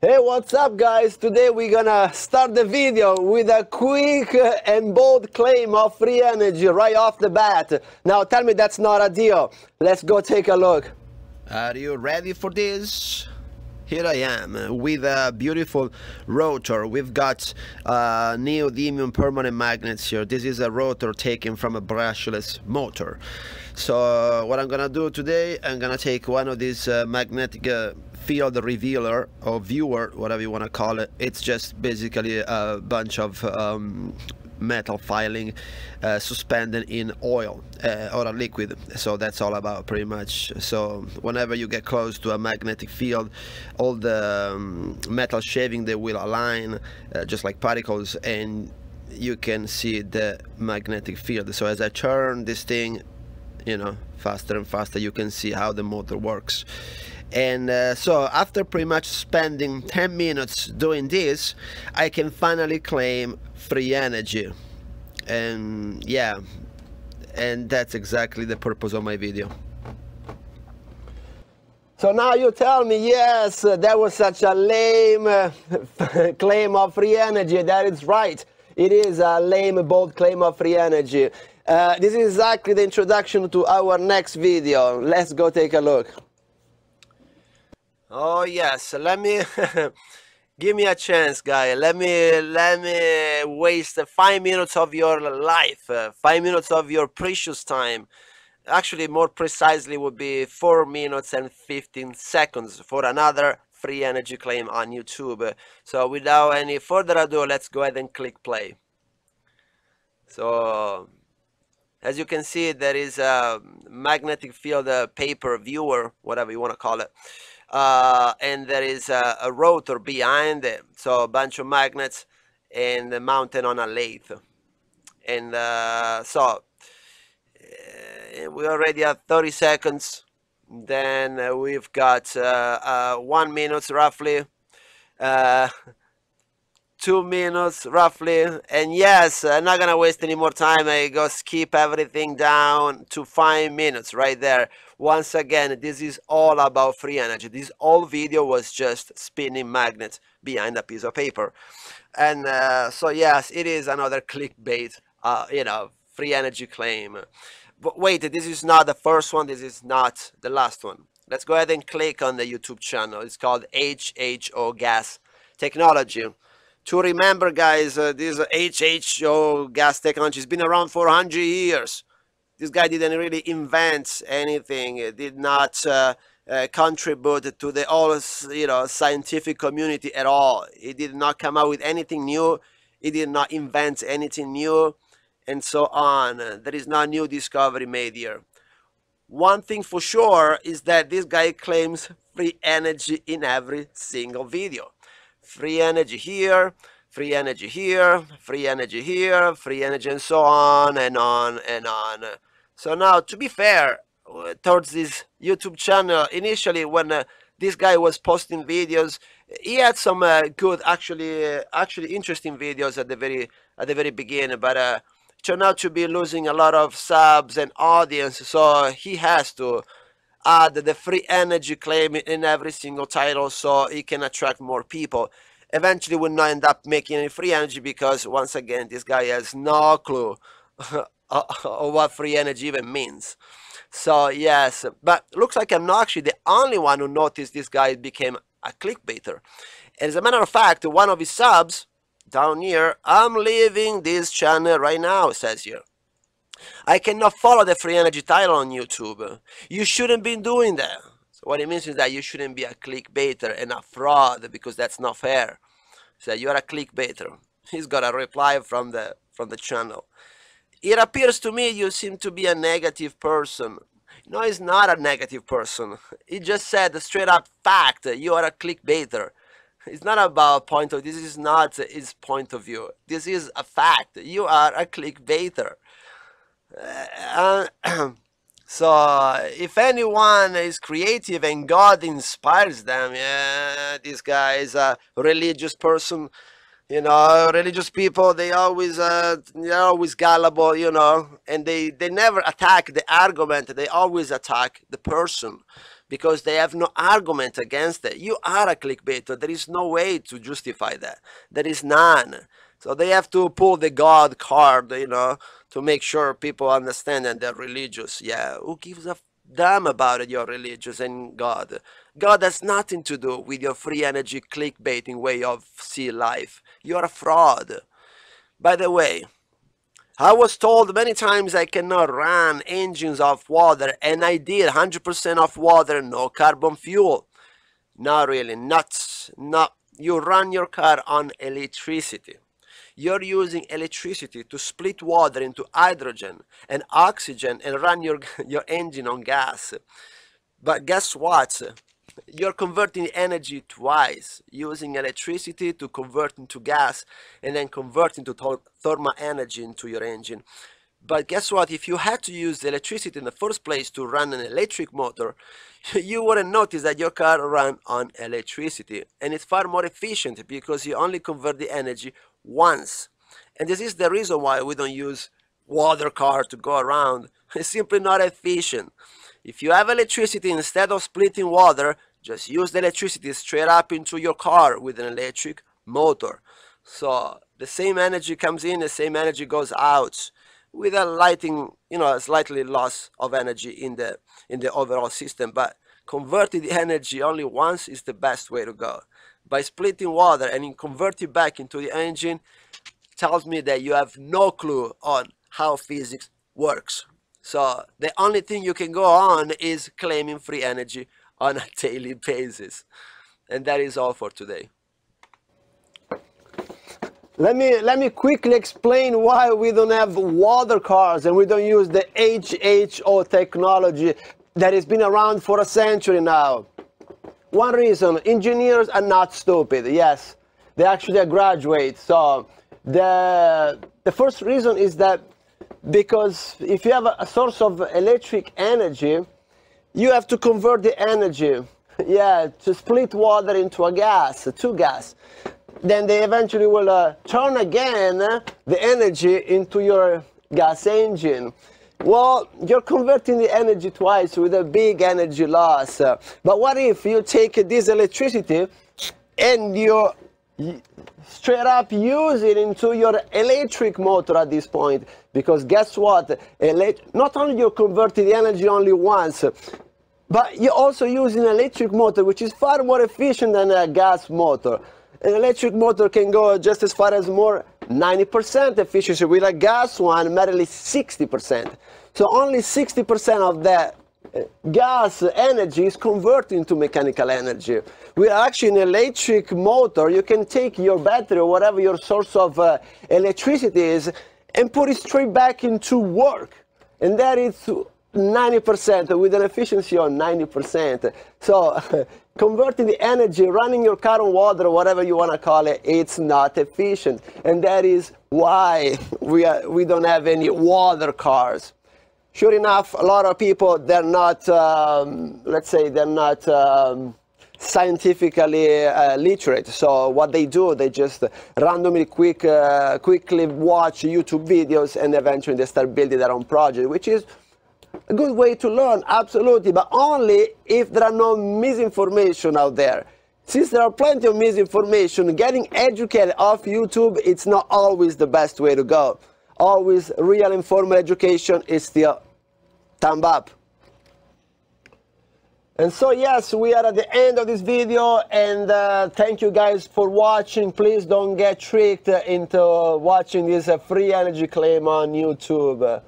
Hey, what's up guys? Today we're gonna start the video with a quick and bold claim of free energy right off the bat. Now tell me that's not a deal. Let's go take a look. Are you ready for this? Here I am with a beautiful rotor. We've got neodymium permanent magnets here. This is a rotor taken from a brushless motor. So what I'm gonna do today, I'm gonna take one of these magnetic field revealer or viewer, whatever you want to call it. It's just basically a bunch of metal filing suspended in oil or a liquid. So that's all about pretty much. So whenever you get close to a magnetic field, all the metal shaving, they will align just like particles, and you can see the magnetic field. So as I turn this thing, you know, faster and faster, you can see how the motor works. And so after pretty much spending 10 minutes doing this, I can finally claim free energy. And yeah, and that's exactly the purpose of my video. So now you tell me, yes, that was such a lame claim of free energy. That is right. It is a lame, bold claim of free energy. This is exactly the introduction to our next video. Let's go take a look. Oh yes, let me give me a chance, guy. Let me waste 5 minutes of your life, 5 minutes of your precious time. Actually, more precisely would be 4 minutes and 15 seconds for another free energy claim on YouTube. So without any further ado, let's go ahead and click play. So as you can see, there is a magnetic field paper viewer, whatever you want to call it. And there is a rotor behind it, so a bunch of magnets and mounted on a lathe. And we already have 30 seconds. Then we've got 1 minute roughly, 2 minutes roughly. And yes, I'm not gonna waste any more time. I go skip everything down to 5 minutes right there. Once again, this is all about free energy. This whole video was just spinning magnets behind a piece of paper. And so yes, it is another clickbait, you know, free energy claim. But wait, this is not the first one. This is not the last one. Let's go ahead and click on the YouTube channel. It's called HHO Gas Technology. To remember, guys, this HHO gas technology has been around for 100 years. This guy didn't really invent anything. It did not contribute to the whole, you know, scientific community at all. He did not come out with anything new. He did not invent anything new, and so on. There is no new discovery made here. One thing for sure is that this guy claims free energy in every single video. Free energy here, free energy here, free energy here, free energy, and so on and on and on. So now, to be fair towards this YouTube channel, initially when this guy was posting videos, he had some good, actually interesting videos at the very beginning, but turned out to be losing a lot of subs and audience. So he has to add the free energy claim in every single title so he can attract more people. Eventually will not end up making any free energy because, once again, this guy has no clue of what free energy even means. So yes, but looks like I'm not actually the only one who noticed this guy became a clickbaiter. And as a matter of fact, one of his subs down here, "I'm leaving this channel right now," says here. "I cannot follow the free energy title on YouTube. You shouldn't be doing that." So what it means is that you shouldn't be a clickbaiter and a fraud, because that's not fair. So you're a clickbaiter. He's got a reply from the channel. "It appears to me you seem to be a negative person." No, he's not a negative person. He just said a straight up fact. You are a clickbaiter. It's not about point of view. This is not his point of view. This is a fact. You are a clickbaiter. So if anyone is creative and God inspires them, yeah, this guy is a religious person, You know, religious people, they're always gullible, you know, and they never attack the argument. They always attack the person because they have no argument against it. You are a clickbaiter. There is no way to justify that. There is none. So they have to pull the God card, you know, to make sure people understand that they're religious. Yeah, who gives a damn about it, you're religious and God? God has nothing to do with your free energy clickbaiting way of see life. You're a fraud. By the way, I was told many times I cannot run engines off water, and I did 100% off water, no carbon fuel. Not really, not. You run your car on electricity. You're using electricity to split water into hydrogen and oxygen and run your engine on gas. But guess what? You're converting energy twice, using electricity to convert into gas and then convert into thermal energy into your engine. But guess what? If you had to use the electricity in the first place to run an electric motor, you wouldn't notice that your car ran on electricity. And it's far more efficient because you only convert the energy once. And this is the reason why we don't use water car to go around. It's simply not efficient. If you have electricity, instead of splitting water, just use the electricity straight up into your car with an electric motor. So the same energy comes in, the same energy goes out, with a lighting, you know, a slightly loss of energy in the overall system. But converting the energy only once is the best way to go. By splitting water and convert it back into the engine, tells me that you have no clue on how physics works. So the only thing you can go on is claiming free energy on a daily basis. And that is all for today. Let me quickly explain why we don't have water cars and we don't use the HHO technology that has been around for a century now. One reason, engineers are not stupid. Yes, they actually are graduates. So the first reason is that because if you have a source of electric energy, you have to convert the energy, yeah, to split water into a gas, to gas. Then they eventually will turn again the energy into your gas engine. Well, you're converting the energy twice with a big energy loss. But what if you take this electricity and you straight up use it into your electric motor at this point? Because guess what? Not only you're converting the energy only once, but you're also using an electric motor, which is far more efficient than a gas motor. An electric motor can go just as far as more 90% efficiency, with a gas one merely 60%. So only 60% of that gas energy is converted into mechanical energy. With actually an electric motor, you can take your battery or whatever your source of electricity is and put it straight back into work. And that is 90% with an efficiency of 90%. So converting the energy, running your car on water, whatever you want to call it, it's not efficient. And that is why we don't have any water cars. Sure enough, a lot of people, they're not, let's say, they're not scientifically literate. So what they do, they just randomly quickly watch YouTube videos and eventually they start building their own project, which is a good way to learn, absolutely, but only if there are no misinformation out there. Since there are plenty of misinformation, getting educated off YouTube, it's not always the best way to go. Always real informal education is still thumb up. And so yes, we are at the end of this video, and thank you guys for watching. Please don't get tricked into watching this free energy claim on YouTube.